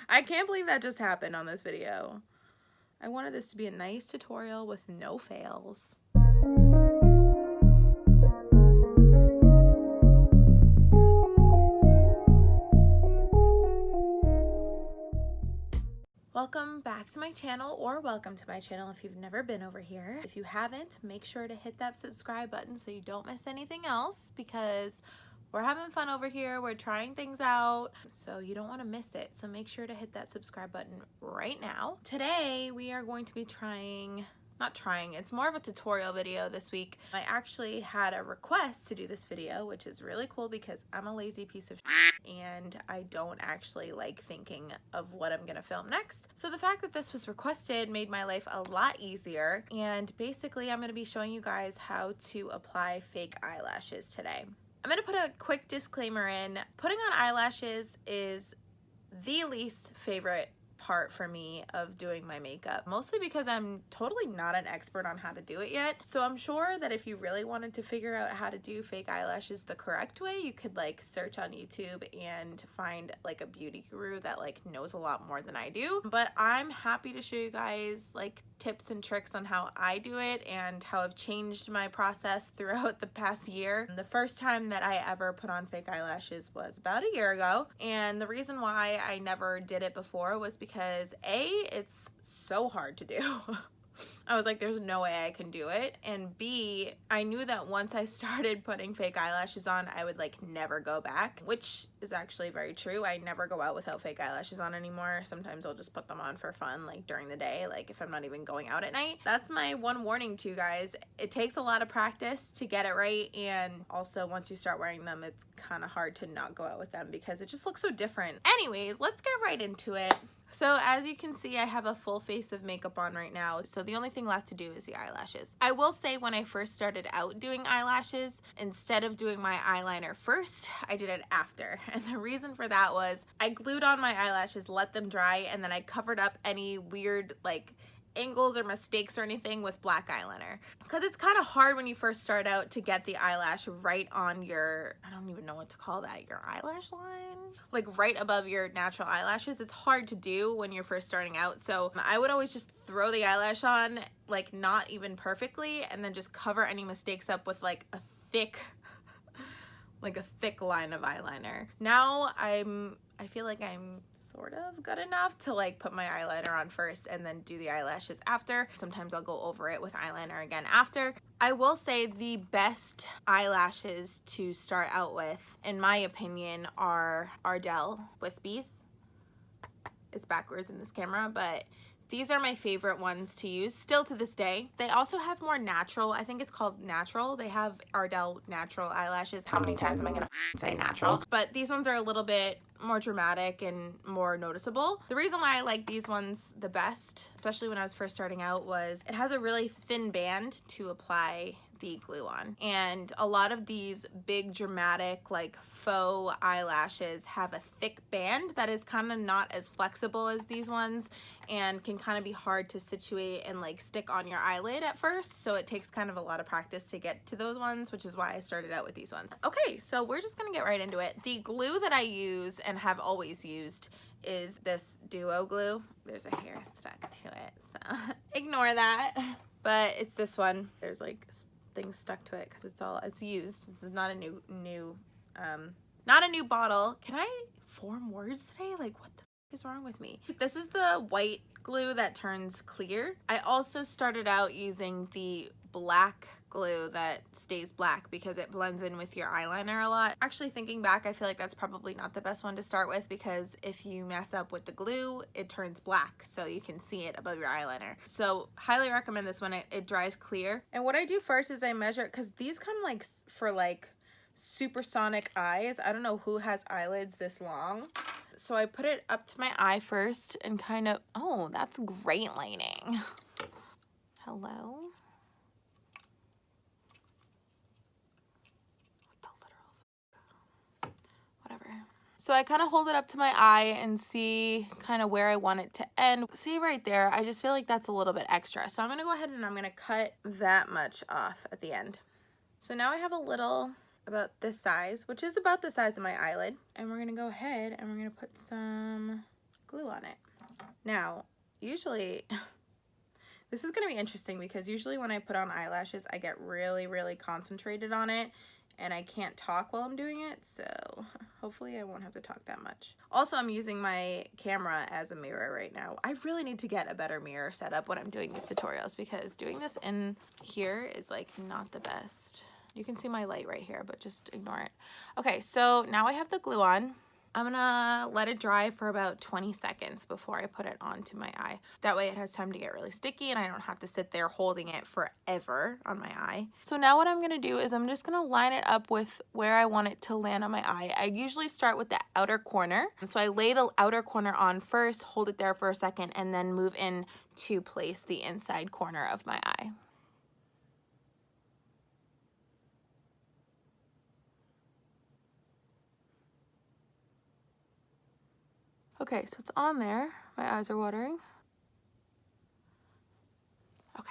I can't believe that just happened on this video. I wanted this to be a nice tutorial with no fails. Welcome back to my channel, or welcome to my channel if you've never been over here. If you haven't, make sure to hit that subscribe button so you don't miss anything else, because we're having fun over here. We're trying things out, so you don't want to miss it. So make sure to hit that subscribe button right now. Today, we are going to be it's more of a tutorial video this week. I actually had a request to do this video, which is really cool because I'm a lazy piece of shit and I don't actually like thinking of what I'm gonna film next. So the fact that this was requested made my life a lot easier, and basically I'm gonna be showing you guys how to apply fake eyelashes today. I'm gonna put a quick disclaimer in. Putting on eyelashes is the least favorite part for me of doing my makeup, mostly because I'm totally not an expert on how to do it yet. So I'm sure that if you really wanted to figure out how to do fake eyelashes the correct way, you could like search on YouTube and find like a beauty guru that like knows a lot more than I do. But I'm happy to show you guys like tips and tricks on how I do it and how I've changed my process throughout the past year. The first time that I ever put on fake eyelashes was about a year ago, and the reason why I never did it before was because A, it's so hard to do. I was like, there's no way I can do it. And B, I knew that once I started putting fake eyelashes on, I would like never go back, which is actually very true. I never go out without fake eyelashes on anymore. Sometimes I'll just put them on for fun, like during the day, like if I'm not even going out at night. That's my one warning to you guys. It takes a lot of practice to get it right. And also once you start wearing them, it's kind of hard to not go out with them because it just looks so different. Anyways, let's get right into it. So as you can see, I have a full face of makeup on right now. So the only thing left to do is the eyelashes. I will say when I first started out doing eyelashes, instead of doing my eyeliner first, I did it after. And the reason for that was I glued on my eyelashes, let them dry, and then I covered up any weird like angles or mistakes or anything with black eyeliner, because it's kind of hard when you first start out to get the eyelash right on your, I don't even know what to call that, your eyelash line, like right above your natural eyelashes. It's hard to do when you're first starting out, so I would always just throw the eyelash on like not even perfectly and then just cover any mistakes up with like a thick line of eyeliner. Now I feel like I'm sort of good enough to like put my eyeliner on first and then do the eyelashes after. Sometimes I'll go over it with eyeliner again after. I will say the best eyelashes to start out with, in my opinion, are Ardell Wispies. It's backwards in this camera, but these are my favorite ones to use still to this day. They also have more natural, I think it's called natural. They have Ardell natural eyelashes. How many times am I gonna say natural? But these ones are a little bit more dramatic and more noticeable. The reason why I like these ones the best, especially when I was first starting out, was it has a really thin band to apply the glue on. And a lot of these big dramatic like faux eyelashes have a thick band that is kind of not as flexible as these ones and can kind of be hard to situate and like stick on your eyelid at first. So it takes kind of a lot of practice to get to those ones, which is why I started out with these ones. Okay, so we're just gonna get right into it. The glue that I use and have always used is this duo glue. There's a hair stuck to it, so ignore that. But it's this one. There's like things stuck to it because it's used. This is not a new bottle. Can I form words today? Like, what the f is wrong with me? This is the white glue that turns clear. I also started out using the black glue that stays black because it blends in with your eyeliner a lot. Actually, thinking back, I feel like that's probably not the best one to start with, because if you mess up with the glue, it turns black so you can see it above your eyeliner. So highly recommend this one. It dries clear. And what I do first is I measure, because these come like for like supersonic eyes. I don't know who has eyelids this long. So I put it up to my eye first and kind of, oh, that's great lighting. Hello? Whatever. So I kind of hold it up to my eye and see kind of where I want it to end. See right there, I just feel like that's a little bit extra. So I'm going to go ahead and I'm going to cut that much off at the end. So now I have a little about this size, which is about the size of my eyelid. And we're going to go ahead and we're going to put some glue on it. Now, usually, this is going to be interesting because usually when I put on eyelashes, I get really, really concentrated on it and I can't talk while I'm doing it, so hopefully I won't have to talk that much. Also, I'm using my camera as a mirror right now. I really need to get a better mirror setup when I'm doing these tutorials because doing this in here is like not the best. You can see my light right here, but just ignore it. Okay, so now I have the glue on. I'm gonna let it dry for about 20 seconds before I put it onto my eye. That way it has time to get really sticky and I don't have to sit there holding it forever on my eye. So now what I'm gonna do is I'm just gonna line it up with where I want it to land on my eye. I usually start with the outer corner. So I lay the outer corner on first, hold it there for a second, and then move in to place the inside corner of my eye. Okay, so it's on there. My eyes are watering. Okay.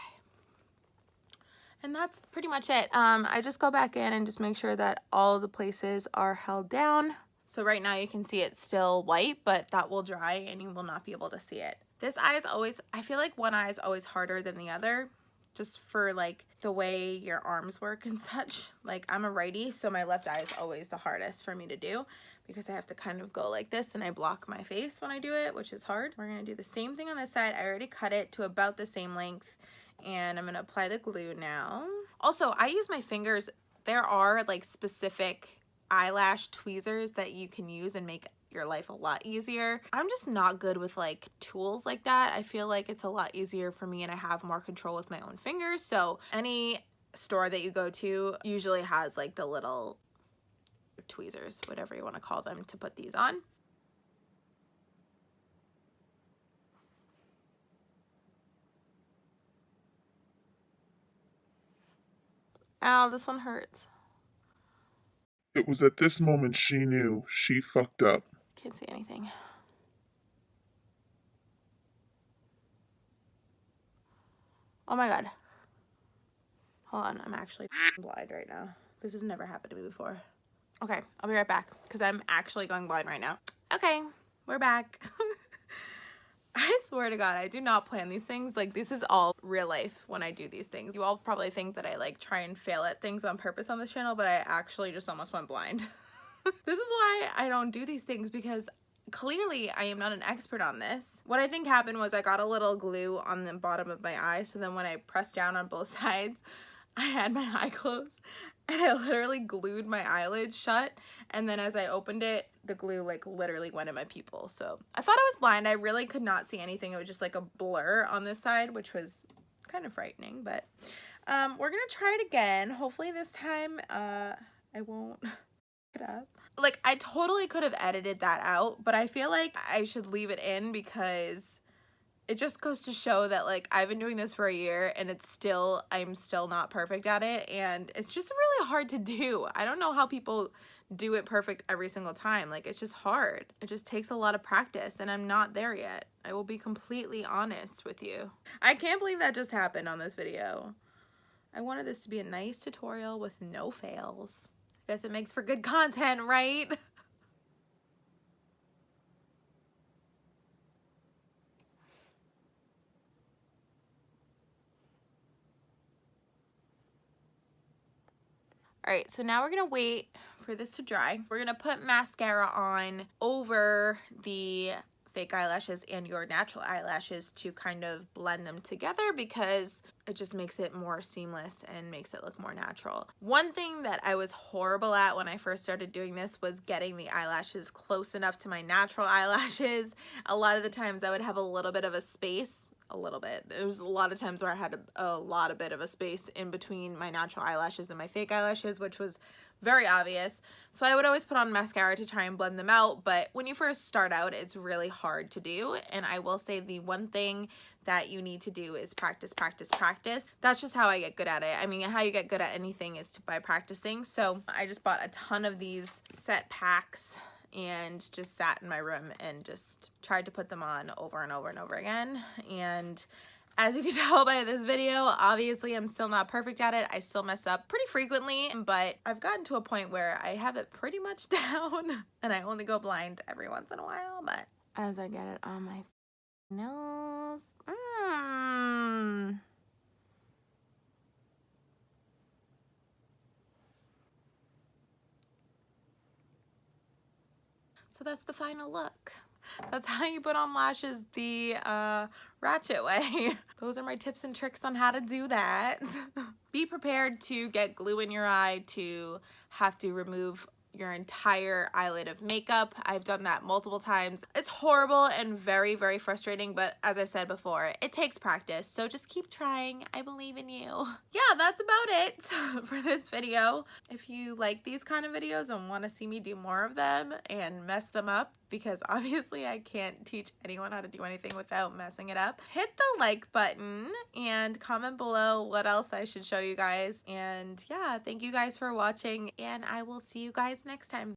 And that's pretty much it. I just go back in and just make sure that all the places are held down. So right now you can see it's still white, but that will dry and you will not be able to see it. This eye is always, I feel like one eye is always harder than the other, just for like the way your arms work and such. Like I'm a righty, so my left eye is always the hardest for me to do because I have to kind of go like this and I block my face when I do it, which is hard. We're gonna do the same thing on this side. I already cut it to about the same length and I'm gonna apply the glue now. Also, I use my fingers. There are like specific eyelash tweezers that you can use and make your life a lot easier. I'm just not good with like tools like that. I feel like it's a lot easier for me and I have more control with my own fingers. So any store that you go to usually has like the little tweezers, whatever you want to call them, to put these on. Ow, this one hurts. It was at this moment she knew she fucked up. Can't see anything. Oh my god. Hold on, I'm actually blind right now. This has never happened to me before. Okay, I'll be right back because I'm actually going blind right now. Okay, we're back. I swear to God, I do not plan these things. Like, this is all real life when I do these things. You all probably think that I like try and fail at things on purpose on this channel, but I actually just almost went blind. This is why I don't do these things, because clearly I am not an expert on this. What I think happened was I got a little glue on the bottom of my eye, so then when I pressed down on both sides, I had my eye closed and I literally glued my eyelids shut, and then as I opened it, the glue like literally went in my pupil. So I thought I was blind. I really could not see anything. It was just like a blur on this side, which was kind of frightening, but we're gonna try it again. Hopefully this time I won't it up. Like, I totally could have edited that out, but I feel like I should leave it in because it just goes to show that like I've been doing this for a year and I'm still not perfect at it, and it's just really hard to do. I don't know how people do it perfect every single time. Like, it's just hard. It just takes a lot of practice and I'm not there yet. I will be completely honest with you. I can't believe that just happened on this video. I wanted this to be a nice tutorial with no fails. I guess it makes for good content, right? All right, so now we're gonna wait for this to dry. We're gonna put mascara on over the fake eyelashes and your natural eyelashes to kind of blend them together because it just makes it more seamless and makes it look more natural. One thing that I was horrible at when I first started doing this was getting the eyelashes close enough to my natural eyelashes. A lot of the times I would have a little bit of a space. There was a lot of times where I had a bit of a space in between my natural eyelashes and my fake eyelashes, which was very obvious. So I would always put on mascara to try and blend them out, but when you first start out, it's really hard to do. And I will say the one thing that you need to do is practice, practice, practice. That's just how I get good at it. I mean, how you get good at anything is by practicing. So I just bought a ton of these set packs and just sat in my room and just tried to put them on over and over and over again. And as you can tell by this video, obviously I'm still not perfect at it. I still mess up pretty frequently, but I've gotten to a point where I have it pretty much down and I only go blind every once in a while, but as I get it on my nose. So that's the final look. That's how you put on lashes the ratchet way. Those are my tips and tricks on how to do that. Be prepared to get glue in your eye, to have to remove your entire eyelid of makeup. I've done that multiple times. It's horrible and very, very frustrating, but as I said before, it takes practice, so just keep trying. I believe in you. Yeah, that's about it for this video. If you like these kind of videos and want to see me do more of them and mess them up, because obviously I can't teach anyone how to do anything without messing it up, hit the like button and comment below what else I should show you guys. And yeah, thank you guys for watching, and I will see you guys next time.